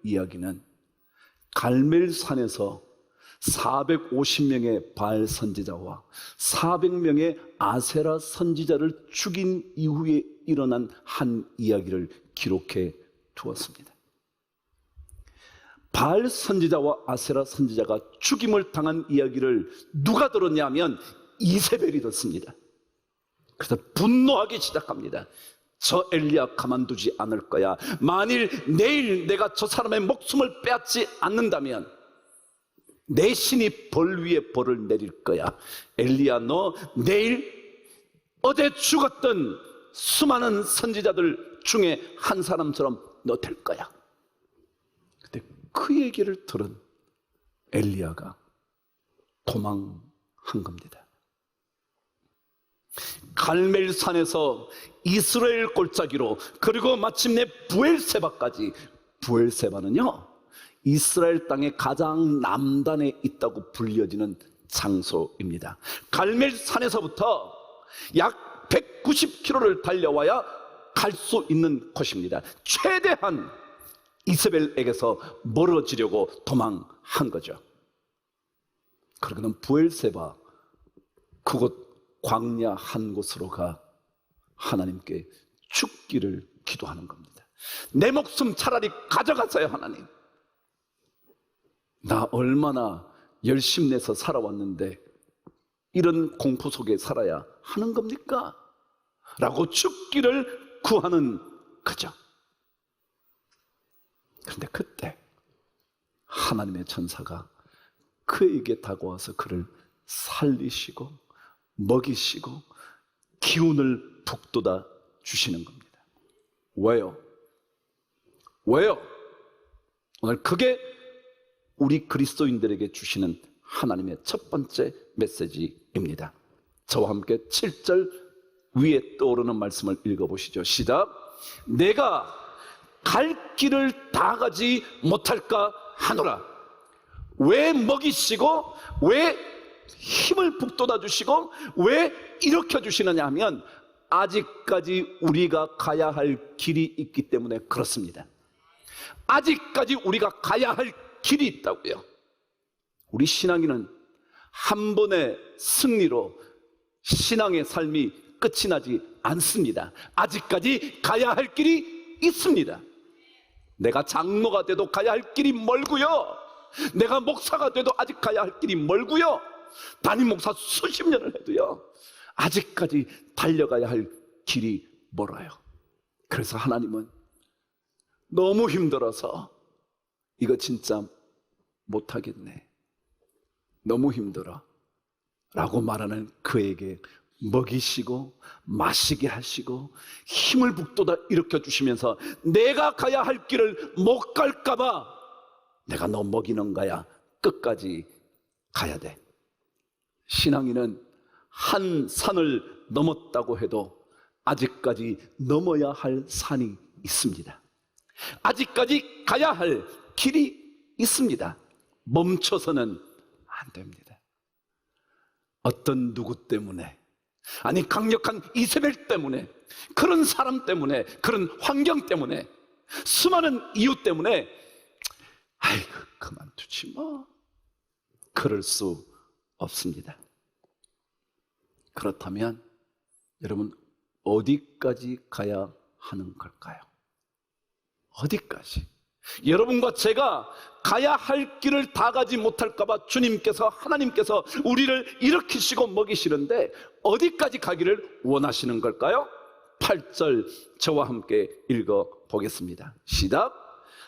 이야기는 갈멜산에서 450명의 바알 선지자와 400명의 아세라 선지자를 죽인 이후에 일어난 한 이야기를 기록해 두었습니다. 바알 선지자와 아세라 선지자가 죽임을 당한 이야기를 누가 들었냐면 이세벨이 듣습니다. 그래서 분노하기 시작합니다. 저 엘리야 가만두지 않을 거야. 만일 내일 내가 저 사람의 목숨을 빼앗지 않는다면 내 신이 벌 위에 벌을 내릴 거야. 엘리야, 너 내일 어제 죽었던 수많은 선지자들 중에 한 사람처럼 너 될 거야. 근데 그 얘기를 들은 엘리야가 도망한 겁니다. 갈멜산에서 이스라엘 골짜기로, 그리고 마침내 부엘세바까지. 부엘세바는요, 이스라엘 땅의 가장 남단에 있다고 불려지는 장소입니다. 갈멜산에서부터 약 190km를 달려와야 갈 수 있는 곳입니다. 최대한 이세벨에게서 멀어지려고 도망한 거죠. 그러고는 부엘세바, 그곳 광야 한 곳으로 가 하나님께 죽기를 기도하는 겁니다. 내 목숨 차라리 가져가세요, 하나님. 나 얼마나 열심내서 살아왔는데 이런 공포 속에 살아야 하는 겁니까? 라고 죽기를 구하는 거죠. 그런데 그때 하나님의 천사가 그에게 다가와서 그를 살리시고 먹이시고 기운을 북돋아 주시는 겁니다. 왜요? 왜요? 오늘 그게 우리 그리스도인들에게 주시는 하나님의 첫 번째 메시지입니다. 저와 함께 7절 위에 떠오르는 말씀을 읽어보시죠. 시작. 내가 갈 길을 다 가지 못할까 하노라. 왜 먹이시고 왜 힘을 북돋아 주시고 왜 일으켜 주시느냐 하면 아직까지 우리가 가야 할 길이 있기 때문에 그렇습니다. 아직까지 우리가 가야 할 길이 있다고요. 우리 신앙인은 한 번의 승리로 신앙의 삶이 끝이 나지 않습니다. 아직까지 가야 할 길이 있습니다. 내가 장로가 돼도 가야 할 길이 멀고요, 내가 목사가 돼도 아직 가야 할 길이 멀고요, 담임 목사 수십 년을 해도요, 아직까지 달려가야 할 길이 멀어요. 그래서 하나님은 너무 힘들어서 이거 진짜 못하겠네, 너무 힘들어 라고 말하는 그에게 먹이시고 마시게 하시고 힘을 북돋아 일으켜 주시면서 내가 가야 할 길을 못 갈까봐 내가 너 먹이는 거야, 끝까지 가야 돼. 신앙인은 한 산을 넘었다고 해도 아직까지 넘어야 할 산이 있습니다. 아직까지 가야 할 길이 있습니다. 멈춰서는 안 됩니다. 어떤 누구 때문에, 아니 강력한 이세벨 때문에, 그런 사람 때문에, 그런 환경 때문에, 수많은 이유 때문에 아이고 그만두지 뭐, 그럴 수 없습니다. 그렇다면 여러분 어디까지 가야 하는 걸까요? 어디까지? 여러분과 제가 가야 할 길을 다 가지 못할까봐 주님께서, 하나님께서 우리를 일으키시고 먹이시는데 어디까지 가기를 원하시는 걸까요? 8절 저와 함께 읽어보겠습니다. 시작.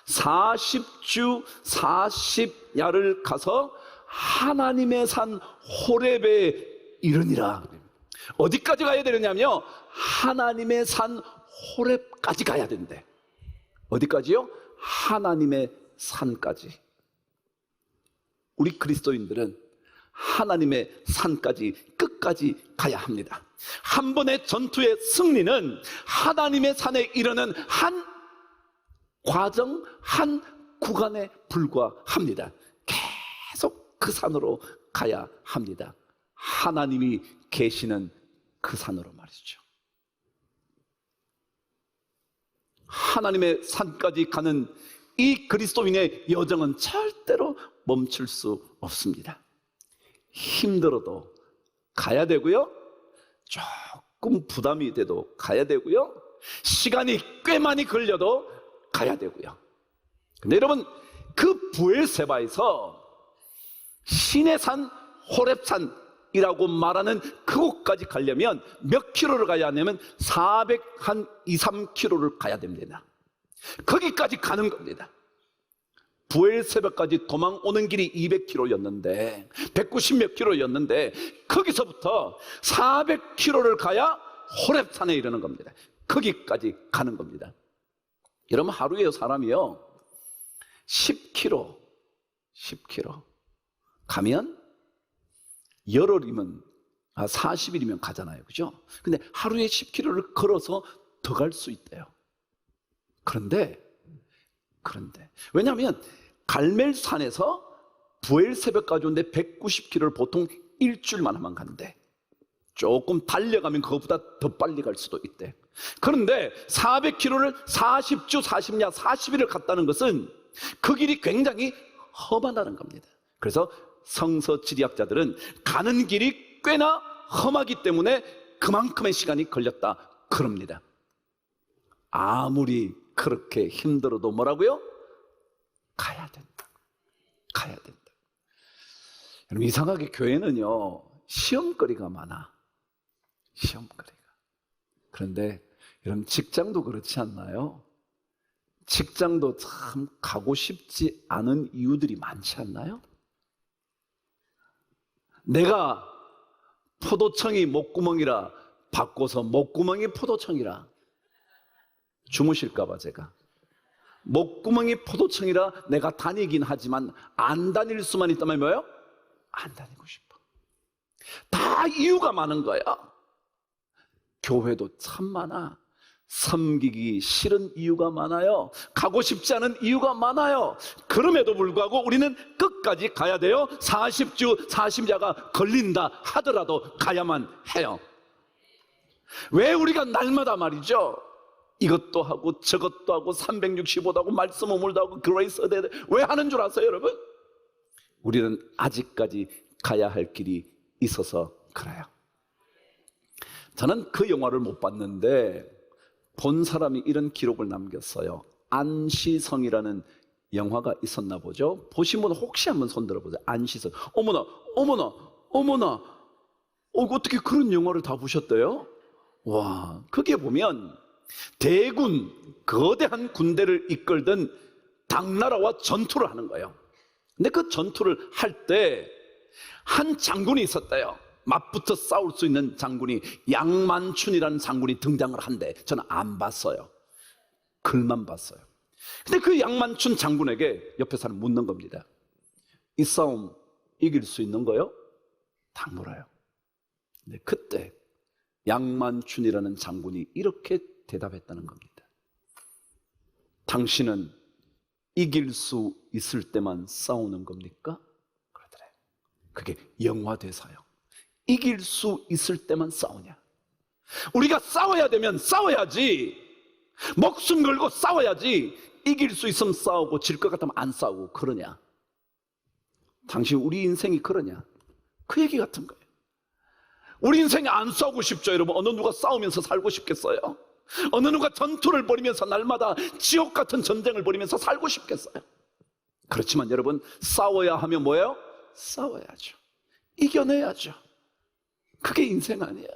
40주 40야를 가서 하나님의 산 호렙에 이르니라. 어디까지 가야 되느냐면요, 하나님의 산 호렙까지 가야 된대. 어디까지요? 하나님의 산까지. 우리 그리스도인들은 하나님의 산까지, 끝까지 가야 합니다. 한 번의 전투의 승리는 하나님의 산에 이르는 한 과정, 한 구간에 불과합니다. 계속 그 산으로 가야 합니다. 하나님이 계시는 그 산으로 말이죠. 하나님의 산까지 가는 이 그리스도인의 여정은 절대로 멈출 수 없습니다. 힘들어도 가야 되고요, 조금 부담이 돼도 가야 되고요, 시간이 꽤 많이 걸려도 가야 되고요. 근데 여러분, 그 부엘세바에서 신의 산 호렙산이라고 말하는 그곳까지 가려면 몇 킬로를 가야 하냐면 423킬로를 가야 됩니다. 거기까지 가는 겁니다. 부엘세바까지 도망오는 길이 200킬로였는데 190몇 킬로였는데 거기서부터 400킬로를 가야 호렙산에 이르는 겁니다. 거기까지 가는 겁니다. 여러분, 하루에 사람이요 10킬로 가면 열흘이면 40일이면 가잖아요, 그죠? 근데 하루에 10킬로를 걸어서 더 갈 수 있대요. 그런데 왜냐하면 갈멜산에서 부엘세바까지 오는데 190킬로를 보통 일주일만 하면 간대. 조금 달려가면 그것보다 더 빨리 갈 수도 있대. 그런데 400킬로를 40주, 40야, 40일을 갔다는 것은 그 길이 굉장히 험하다는 겁니다. 그래서 성서 지리학자들은 가는 길이 꽤나 험하기 때문에 그만큼의 시간이 걸렸다 그럽니다. 아무리 그렇게 힘들어도 뭐라고요? 가야 된다. 여러분, 이상하게 교회는요 시험거리가 많아. 시험거리가. 그런데 여러분, 직장도 그렇지 않나요? 직장도 참 가고 싶지 않은 이유들이 많지 않나요? 내가 포도청이 목구멍이라 바꿔서 목구멍이 포도청이라, 주무실까봐 제가 목구멍이 포도청이라 내가 다니긴 하지만 안 다닐 수만 있다면 뭐예요? 안 다니고 싶어. 다 이유가 많은 거야. 교회도 참 많아. 섬기기 싫은 이유가 많아요. 가고 싶지 않은 이유가 많아요. 그럼에도 불구하고 우리는 끝까지 가야 돼요. 40주 40야가 걸린다 하더라도 가야만 해요. 왜 우리가 날마다 말이죠, 이것도 하고 저것도 하고 365도 하고 말씀 오물도 하고 그레이스 어데드 왜 하는 줄 아세요, 여러분? 우리는 아직까지 가야 할 길이 있어서 그래요. 저는 그 영화를 못 봤는데 본 사람이 이런 기록을 남겼어요. 안시성이라는 영화가 있었나 보죠. 보신 분 혹시 한번 손 들어보세요. 안시성. 어머나 어떻게 그런 영화를 다 보셨대요? 와, 거기에 보면 대군, 거대한 군대를 이끌던 당나라와 전투를 하는 거예요. 근데 그 전투를 할 때 한 장군이 있었대요. 맞붙어 싸울 수 있는 장군이, 양만춘이라는 장군이 등장을 한대. 저는 안 봤어요. 글만 봤어요. 근데 그 양만춘 장군에게 옆에 사람 묻는 겁니다. 이 싸움 이길 수 있는 거요? 딱 물어요. 근데 그때 양만춘이라는 장군이 이렇게 대답했다는 겁니다. 당신은 이길 수 있을 때만 싸우는 겁니까? 그러더래요. 그게 영화 대사요. 이길 수 있을 때만 싸우냐? 우리가 싸워야 되면 싸워야지. 목숨 걸고 싸워야지. 이길 수 있으면 싸우고 질 것 같으면 안 싸우고 그러냐? 당신 우리 인생이 그러냐? 그 얘기 같은 거예요. 우리 인생이 안 싸우고 싶죠, 여러분? 어느 누가 싸우면서 살고 싶겠어요? 어느 누가 전투를 벌이면서 날마다 지옥 같은 전쟁을 벌이면서 살고 싶겠어요? 그렇지만 여러분, 싸워야 하면 뭐예요? 싸워야죠. 이겨내야죠. 그게 인생 아니에요.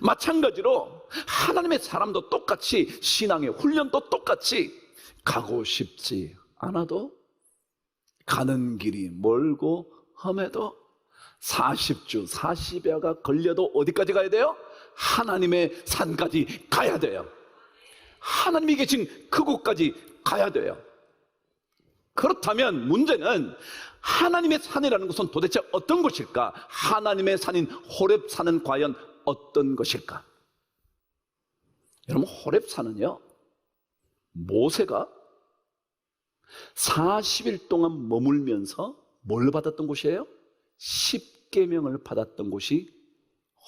마찬가지로 하나님의 사람도 똑같이, 신앙의 훈련도 똑같이 가고 싶지 않아도, 가는 길이 멀고 험해도 40주 40야가 걸려도 어디까지 가야 돼요? 하나님의 산까지 가야 돼요. 하나님이 계신 그곳까지 가야 돼요. 그렇다면 문제는 하나님의 산이라는 것은 도대체 어떤 것일까? 하나님의 산인 호렙산은 과연 어떤 것일까? 여러분, 호렙산은요, 모세가 40일 동안 머물면서 뭘 받았던 곳이에요? 10계명을 받았던 곳이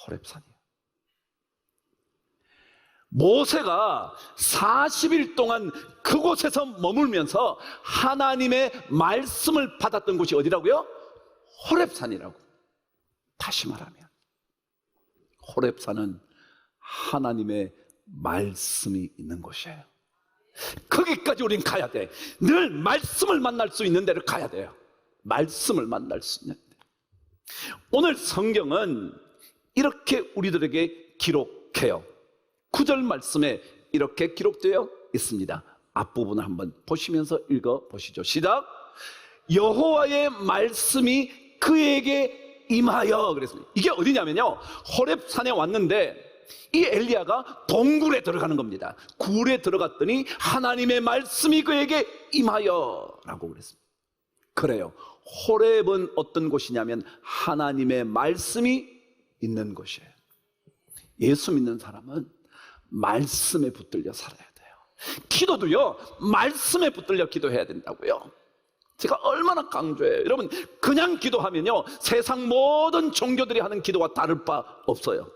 호렙산이에요. 모세가 40일 동안 그곳에서 머물면서 하나님의 말씀을 받았던 곳이 어디라고요? 호렙산이라고. 다시 말하면 호렙산은 하나님의 말씀이 있는 곳이에요. 거기까지 우린 가야 돼. 늘 말씀을 만날 수 있는 데를 가야 돼요. 말씀을 만날 수 있는 데. 오늘 성경은 이렇게 우리들에게 기록해요. 9절 말씀에 이렇게 기록되어 있습니다. 앞부분을 한번 보시면서 읽어보시죠. 시작. 여호와의 말씀이 그에게 임하여. 그랬습니다. 이게 어디냐면요, 호렙산에 왔는데 이 엘리야가 동굴에 들어가는 겁니다. 굴에 들어갔더니 하나님의 말씀이 그에게 임하여 라고 그랬습니다. 그래요, 호렙은 어떤 곳이냐면 하나님의 말씀이 있는 곳이에요. 예수 믿는 사람은 말씀에 붙들려 살아야 돼요. 기도도요, 말씀에 붙들려 기도해야 된다고요. 제가 얼마나 강조해요. 여러분, 그냥 기도하면요, 세상 모든 종교들이 하는 기도와 다를 바 없어요.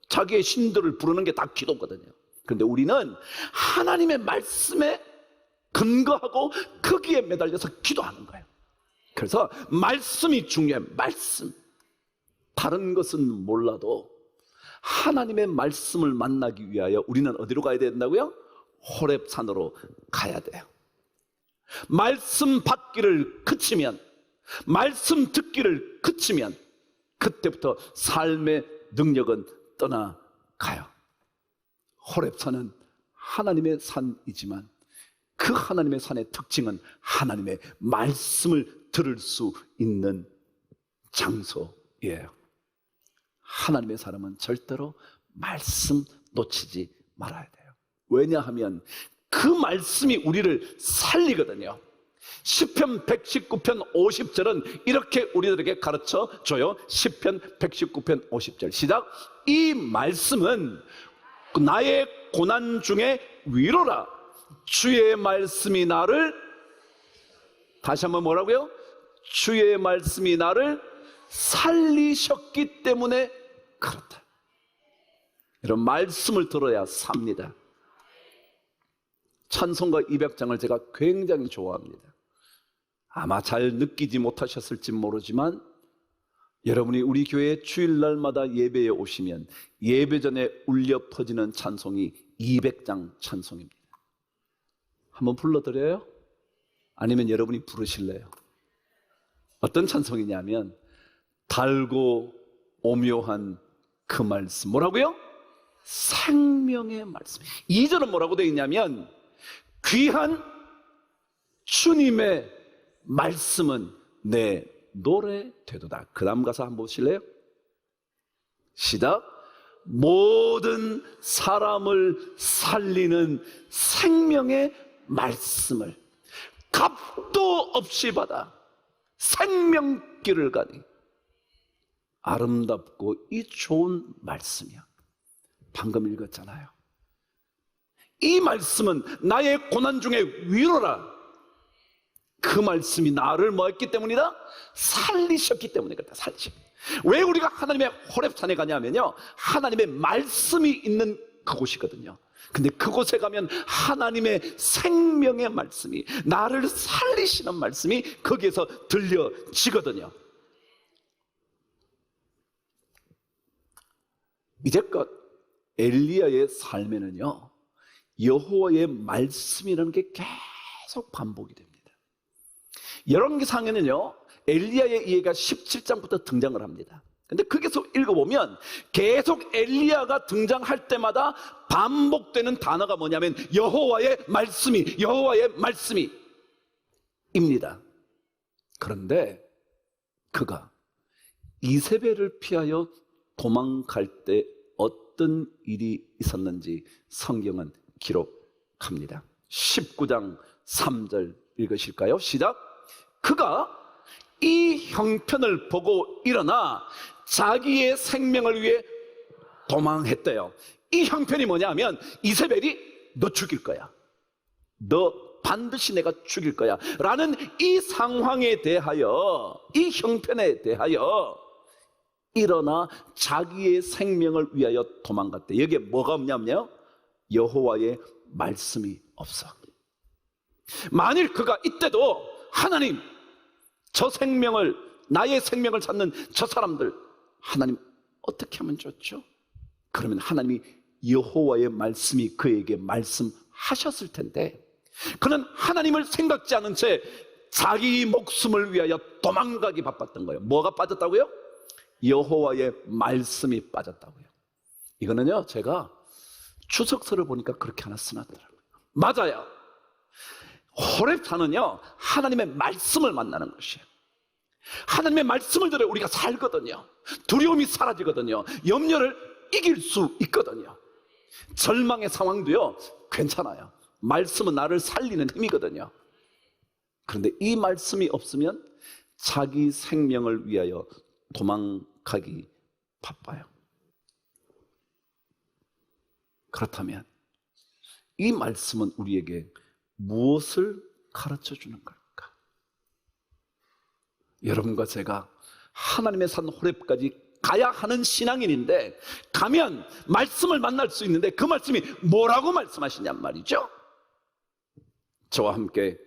자기의 신들을 부르는 게 다 기도거든요. 그런데 우리는 하나님의 말씀에 근거하고 거기에 매달려서 기도하는 거예요. 그래서 말씀이 중요해요. 말씀. 다른 것은 몰라도 하나님의 말씀을 만나기 위하여 우리는 어디로 가야 된다고요? 호렙산으로 가야 돼요. 말씀 받기를 그치면, 말씀 듣기를 그치면 그때부터 삶의 능력은 떠나가요. 호렙산은 하나님의 산이지만 그 하나님의 산의 특징은 하나님의 말씀을 들을 수 있는 장소예요. 하나님의 사람은 절대로 말씀 놓치지 말아야 돼요. 왜냐하면 그 말씀이 우리를 살리거든요. 시편 119편 50절은 이렇게 우리들에게 가르쳐 줘요. 시편 119편 50절 시작. 이 말씀은 나의 고난 중에 위로라. 주의 말씀이 나를, 다시 한번 뭐라고요? 주의 말씀이 나를 살리셨기 때문에 그렇다. 이런 말씀을 들어야 삽니다. 찬송가 200장을 제가 굉장히 좋아합니다. 아마 잘 느끼지 못하셨을지 모르지만 여러분이 우리 교회 주일날마다 예배에 오시면 예배 전에 울려 퍼지는 찬송이 200장 찬송입니다. 한번 불러드려요? 아니면 여러분이 부르실래요? 어떤 찬송이냐면 달고 오묘한 그 말씀. 뭐라고요? 생명의 말씀. 2절은 뭐라고 되어 있냐면 귀한 주님의 말씀은 내 노래 되도다. 그 다음 가사 한번 보실래요? 시작. 모든 사람을 살리는 생명의 말씀을 값도 없이 받아 생명길을 가니. 아름답고 이 좋은 말씀이야. 방금 읽었잖아요. 이 말씀은 나의 고난 중에 위로라. 그 말씀이 나를 뭐 했기 때문이다? 살리셨기 때문에 그렇다. 살리셨기. 왜 우리가 하나님의 호렙산에 가냐면요, 하나님의 말씀이 있는 그곳이거든요. 근데 그곳에 가면 하나님의 생명의 말씀이, 나를 살리시는 말씀이 거기에서 들려지거든요. 이제껏 엘리야의 삶에는요, 여호와의 말씀이라는 게 계속 반복이 됩니다. 열왕기상에는요, 엘리야의 예가 17장부터 등장을 합니다. 근데 거기서 읽어보면 계속 엘리야가 등장할 때마다 반복되는 단어가 뭐냐면 여호와의 말씀이, 여호와의 말씀이 입니다. 그런데 그가 이세벨을 피하여 도망갈 때 어떤 일이 있었는지 성경은 기록합니다. 19장 3절 읽으실까요? 시작. 그가 이 형편을 보고 일어나 자기의 생명을 위해 도망했대요. 이 형편이 뭐냐면 이세벨이 너 죽일 거야, 너 반드시 내가 죽일 거야 라는 이 상황에 대하여, 이 형편에 대하여 일어나 자기의 생명을 위하여 도망갔대. 여기에 뭐가 없냐면요, 여호와의 말씀이 없어. 만일 그가 이때도 하나님, 저 생명을, 나의 생명을 찾는 저 사람들 하나님 어떻게 하면 좋죠? 그러면 하나님이 여호와의 말씀이 그에게 말씀하셨을 텐데, 그는 하나님을 생각지 않은 채 자기 목숨을 위하여 도망가기 바빴던 거예요. 뭐가 빠졌다고요? 여호와의 말씀이 빠졌다고요. 이거는요, 제가 추석서를 보니까 그렇게 하나 써놨더라고요. 맞아요. 호렙산은요, 하나님의 말씀을 만나는 것이에요. 하나님의 말씀을 들어 우리가 살거든요. 두려움이 사라지거든요. 염려를 이길 수 있거든요. 절망의 상황도요, 괜찮아요. 말씀은 나를 살리는 힘이거든요. 그런데 이 말씀이 없으면 자기 생명을 위하여 도망가기 바빠요. 그렇다면 이 말씀은 우리에게 무엇을 가르쳐 주는 걸까? 여러분과 제가 하나님의 산 호렙까지 가야 하는 신앙인인데, 가면 말씀을 만날 수 있는데 그 말씀이 뭐라고 말씀하시냔 말이죠. 저와 함께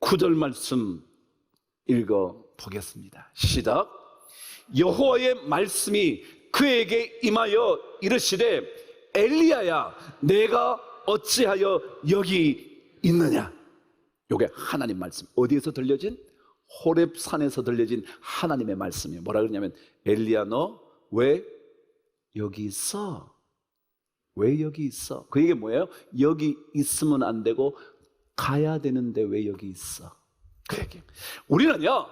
9절 말씀 읽어 보겠습니다. 시작. 여호와의 말씀이 그에게 임하여 이르시되 엘리야야, 내가 어찌하여 여기 있느냐? 이게 하나님 말씀. 어디에서 들려진? 호렙산에서 들려진 하나님의 말씀이에요. 뭐라 그러냐면, 엘리야 너 왜 여기 있어? 왜 여기 있어? 그 얘기 뭐예요? 여기 있으면 안 되고 가야 되는데 왜 여기 있어? 그 얘기. 우리는요,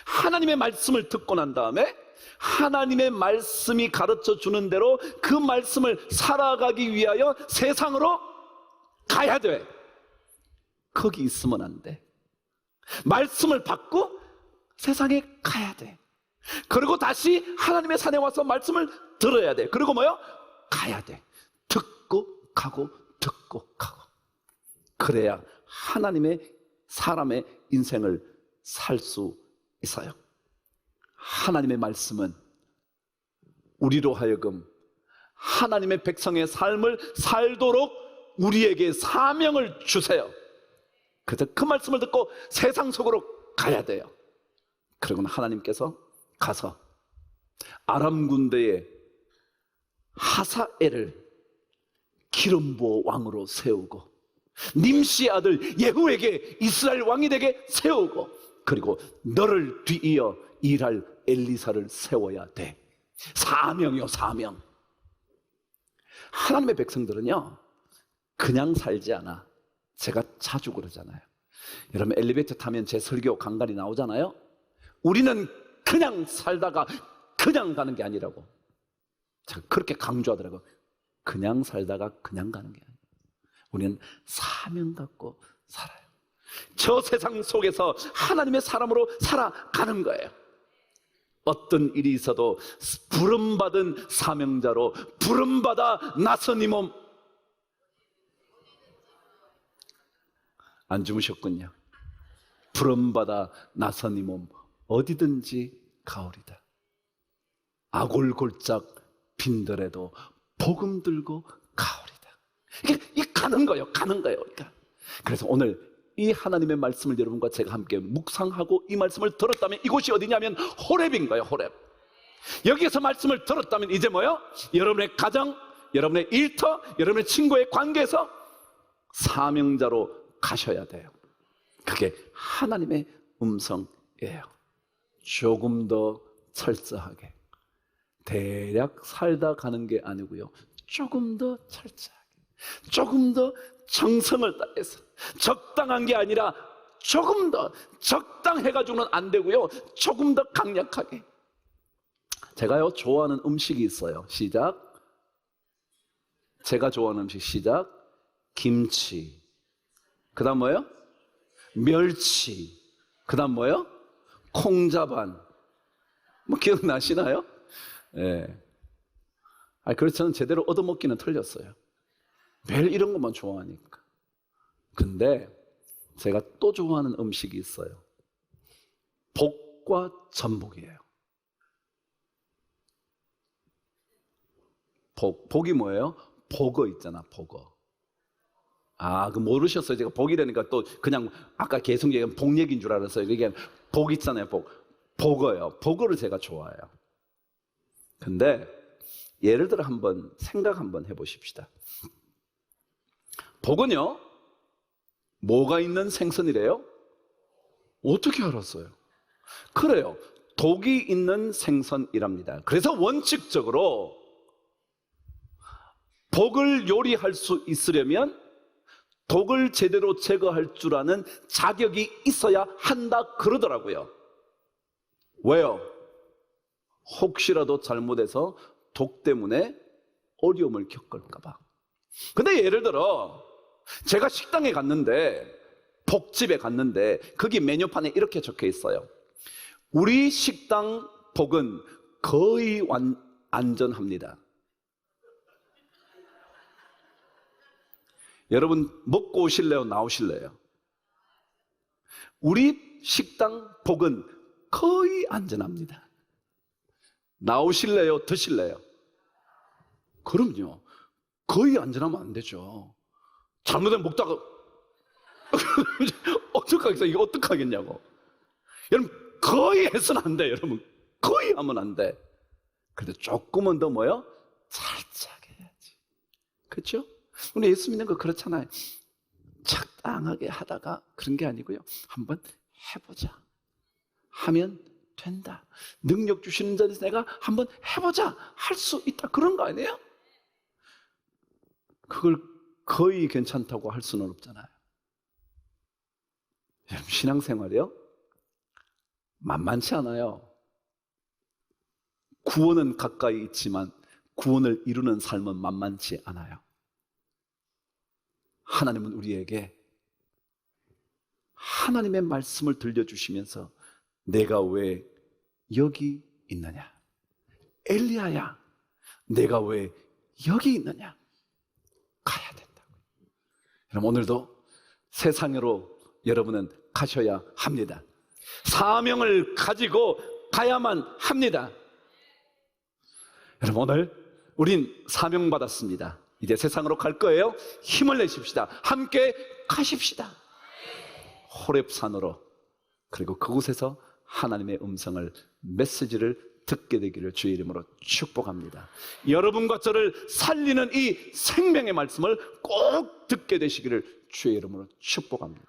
하나님의 말씀을 듣고 난 다음에 하나님의 말씀이 가르쳐 주는 대로 그 말씀을 살아가기 위하여 세상으로 가야 돼. 거기 있으면 안 돼. 말씀을 받고 세상에 가야 돼. 그리고 다시 하나님의 산에 와서 말씀을 들어야 돼. 그리고 뭐요? 가야 돼. 듣고 가고 듣고 가고. 그래야 하나님의 사람의 인생을 살 수 있어요. 하나님의 말씀은 우리로 하여금 하나님의 백성의 삶을 살도록 우리에게 사명을 주세요. 그래서 그 말씀을 듣고 세상 속으로 가야 돼요. 그리고는 하나님께서 가서 아람 군대의 하사엘을 기름 부어 왕으로 세우고, 님시 아들 예후에게 이스라엘 왕이 되게 세우고, 그리고 너를 뒤이어 일할 엘리사를 세워야 돼. 사명이요, 사명. 하나님의 백성들은요, 그냥 살지 않아. 제가 자주 그러잖아요. 여러분, 엘리베이터 타면 제 설교 간간히 나오잖아요. 우리는 그냥 살다가 그냥 가는 게 아니라고. 제가 그렇게 강조하더라고요. 그냥 살다가 그냥 가는 게 아니에요. 우리는 사명 갖고 살아요. 저 세상 속에서 하나님의 사람으로 살아가는 거예요. 어떤 일이 있어도 부름받은 사명자로 부름받아 나선 이 몸. 안 주무셨군요. 부름받아 나선 이 몸 어디든지 가오리다. 아골골짝 빈들에도 복음 들고 가오리다. 이게 가는 거예요. 가는 거예요. 그러니까. 그래서 오늘 이 하나님의 말씀을 여러분과 제가 함께 묵상하고 이 말씀을 들었다면 이곳이 어디냐면 호렙인 거예요. 호렙. 여기에서 말씀을 들었다면 이제 뭐요? 여러분의 가정, 여러분의 일터, 여러분의 친구의 관계에서 사명자로 가셔야 돼요. 그게 하나님의 음성이에요. 조금 더 철저하게, 대략 살다 가는 게 아니고요, 조금 더 철저하게, 조금 더 정성을 다해서, 적당한 게 아니라 조금 더 적당해가지고는 안 되고요, 조금 더 강력하게. 제가요 좋아하는 음식이 있어요. 시작. 제가 좋아하는 음식 시작. 김치. 그 다음 뭐예요? 멸치. 그 다음 뭐예요? 콩자반. 뭐 기억나시나요? 예. 그래서 저는 제대로 얻어먹기는 틀렸어요. 매일 이런 것만 좋아하니까. 근데 제가 또 좋아하는 음식이 있어요. 복과 전복이에요. 복이 뭐예요? 복어 있잖아, 복어. 아, 그 모르셨어요? 제가 복이라니까 또 그냥 아까 계속 얘기한 복 얘기인 줄 알았어요. 이게 복 있잖아요, 복. 복어요. 복어를 제가 좋아해요. 근데 예를 들어 한번 생각 한번 해보십시다. 복은요, 뭐가 있는 생선이래요? 어떻게 알았어요? 그래요. 독이 있는 생선이랍니다. 그래서 원칙적으로 복을 요리할 수 있으려면 독을 제대로 제거할 줄 아는 자격이 있어야 한다 그러더라고요. 왜요? 혹시라도 잘못해서 독 때문에 어려움을 겪을까 봐. 근데 예를 들어 제가 식당에 갔는데, 복집에 갔는데 거기 메뉴판에 이렇게 적혀 있어요. 우리 식당 복은 거의 안전합니다. 여러분 먹고 오실래요? 나오실래요? 우리 식당 복은 거의 안전합니다. 나오실래요? 드실래요? 그럼요. 거의 안전하면 안 되죠. 잘못하면 먹다가 어떡하겠어요? 이거 어떡하겠냐고. 여러분 거의 해서는 안 돼. 여러분 거의 하면 안 돼. 그래도 조금은 더 뭐요? 살짝 해야지. 그렇죠? 우리 예수 믿는 거 그렇잖아요. 적당하게 하다가 그런 게 아니고요. 한번 해보자 하면 된다. 능력 주시는 자에서 내가 한번 해보자 할 수 있다. 그런 거 아니에요? 그걸 거의 괜찮다고 할 수는 없잖아요. 여러분 신앙생활이요? 만만치 않아요. 구원은 가까이 있지만 구원을 이루는 삶은 만만치 않아요. 하나님은 우리에게 하나님의 말씀을 들려주시면서 내가 왜 여기 있느냐? 엘리야야, 내가 왜 여기 있느냐? 가야 된다고. 여러분 오늘도 세상으로 여러분은 가셔야 합니다. 사명을 가지고 가야만 합니다. 여러분 오늘 우린 사명받았습니다. 이제 세상으로 갈 거예요. 힘을 내십시다. 함께 가십시다. 호렙산으로. 그리고 그곳에서 하나님의 음성을, 메시지를 듣게 되기를 주의 이름으로 축복합니다. 여러분과 저를 살리는 이 생명의 말씀을 꼭 듣게 되시기를 주의 이름으로 축복합니다.